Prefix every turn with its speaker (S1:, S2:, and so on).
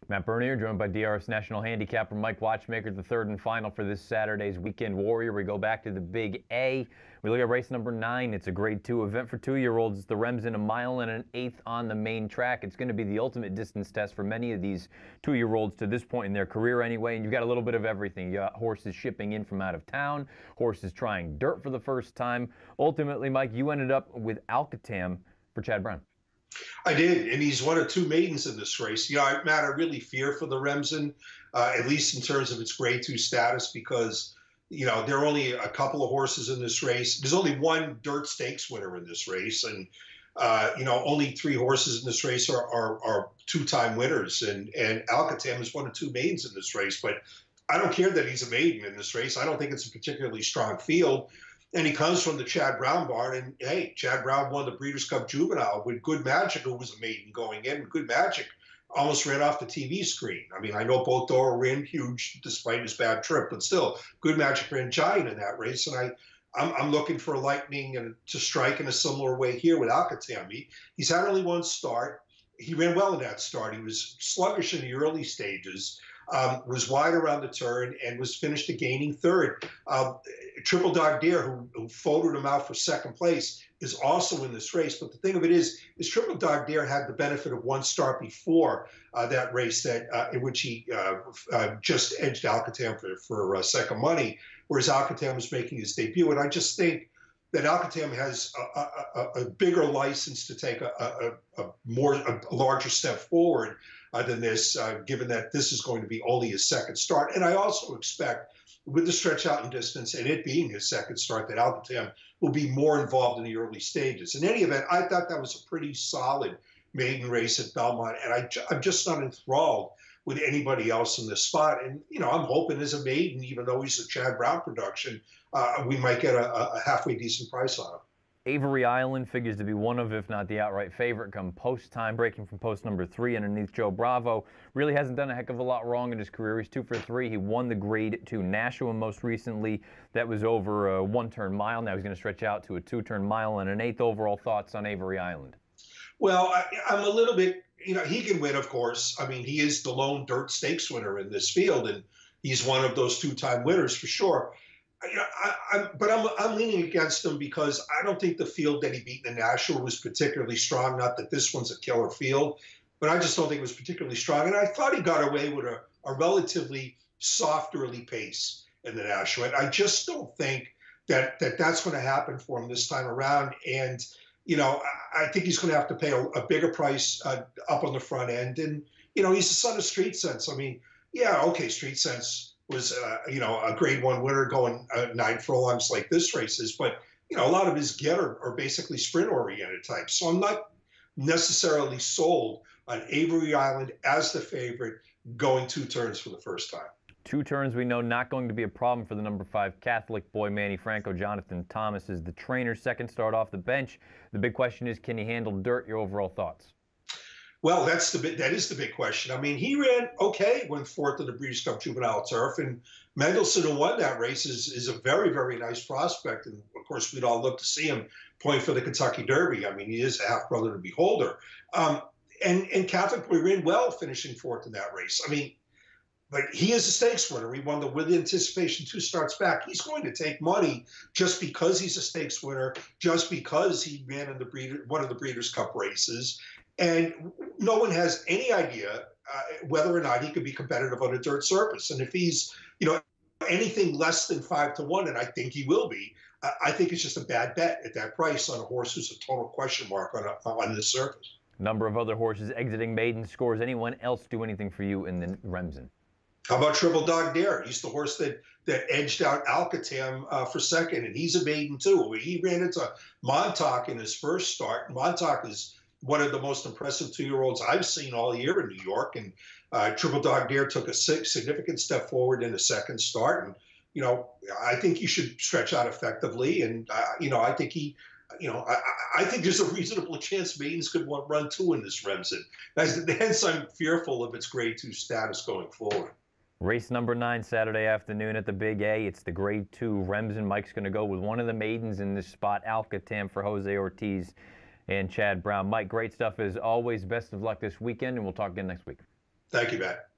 S1: Matt Bernier, joined by DRS National Handicapper Mike Watchmaker, the third and final for this Saturday's Weekend Warrior. We go back to the Big A. We look at race number 9. It's a Grade 2 event for 2-year-olds. It's the Remsen, 1 1/8 miles on the main track. It's going to be the ultimate distance test for many of these 2-year-olds to this point in their career anyway. And you've got a little bit of everything. You got horses shipping in from out of town, horses trying dirt for the first time. Ultimately, Mike, you ended up with Alcatam for Chad Brown.
S2: I did, and he's one of 2 maidens in this race. Matt, I really fear for the Remsen, at least in terms of its Grade 2 status, because, there are only a couple of horses in this race. There's only 1 dirt stakes winner in this race, and, only 3 horses in this race are 2-time winners, and Alcatam is one of 2 maidens in this race. But I don't care that he's a maiden in this race. I don't think it's a particularly strong field. And he comes from the Chad Brown barn, and hey, Chad Brown won the Breeders' Cup Juvenile with Good Magic, who was a maiden going in. Good Magic almost ran off the TV screen. I mean, I know both Dora ran huge despite his bad trip, but still, Good Magic ran giant in that race. And I'm looking for lightning and to strike in a similar way here with Alcatam. He's had only 1 start. He ran well in that start. He was sluggish in the early stages, was wide around the turn, and was finished gaining 3rd. Triple Dog Dare, who photoed him out for 2nd place, is also in this race. But the thing of it is Triple Dog Dare had the benefit of 1 start before that race in which he just edged Alcatam for second money, whereas Alcatam was making his debut. And I just think that Alcatam has a bigger license to take a larger step forward than this, given that this is going to be only his 2nd start. And I also expect, with the stretch out in distance and it being his 2nd start, that Alcatam will be more involved in the early stages. In any event, I thought that was a pretty solid maiden race at Belmont, and I'm just not enthralled with anybody else in this spot. And, I'm hoping as a maiden, even though he's a Chad Brown production, we might get a halfway decent price on him.
S1: Avery Island figures to be one of, if not the outright favorite, come post time, breaking from post number 3 underneath Joe Bravo. Really hasn't done a heck of a lot wrong in his career. He's 2 for 3. He won the Grade 2 Nashua most recently. That was over a 1-turn mile. Now he's going to stretch out to a 2-turn mile and an 1/8. Overall thoughts on Avery Island?
S2: Well, I'm a little bit, he can win, of course. I mean, he is the lone dirt stakes winner in this field, and he's one of those 2-time winners for sure. But I'm leaning against him because I don't think the field that he beat in the National was particularly strong. Not that this one's a killer field, but I just don't think it was particularly strong. And I thought he got away with a relatively soft early pace in the National. And I just don't think that's going to happen for him this time around. And, I think he's going to have to pay a bigger price up on the front end. And, he's the son of Street Sense. I mean, yeah, okay, Street Sense was, a Grade 1 winner going 9 furlongs like this race is. But, a lot of his get are basically sprint-oriented types. So I'm not necessarily sold on Avery Island as the favorite going 2 turns for the first time.
S1: 2 turns we know not going to be a problem for the number 5 Catholic boy, Manny Franco. Jonathan Thomas is the trainer, 2nd start off the bench. The big question is, can he handle dirt? Your overall thoughts?
S2: Well, that is the big question. I mean, he ran okay, went 4th in the Breeders' Cup Juvenile Turf, and Mendelssohn, who won that race, is a very, very nice prospect. And of course, we'd all look to see him point for the Kentucky Derby. I mean, he is a half brother to Beholder. And Catholic boy ran well, finishing 4th in that race. I mean, but he is a stakes winner. He won the with anticipation 2 starts back. He's going to take money just because he's a stakes winner, just because he ran in one of the Breeders' Cup races. And no one has any idea whether or not he could be competitive on a dirt surface. And if he's, anything less than 5 to 1, and I think he will be, I think it's just a bad bet at that price on a horse who's a total question mark on this surface.
S1: Number of other horses exiting maiden scores. Anyone else do anything for you in the Remsen?
S2: How about Triple Dog Dare? He's the horse that edged out Alcatam for 2nd, and he's a maiden too. He ran into Montauk in his first start. Montauk is one of the most impressive 2-year-olds I've seen all year in New York, and Triple Dog Dare took a significant step forward in the 2nd start. And I think he should stretch out effectively, and I think he. I think there's a reasonable chance maidens could run 2 in this Remsen. Hence, I'm fearful of its Grade 2 status going forward.
S1: Race number 9 Saturday afternoon at the Big A. It's the Grade 2 Remsen. Mike's going to go with one of the maidens in this spot, Alcatam, for Jose Ortiz and Chad Brown. Mike, great stuff as always. Best of luck this weekend, and we'll talk again next week.
S2: Thank you, Matt.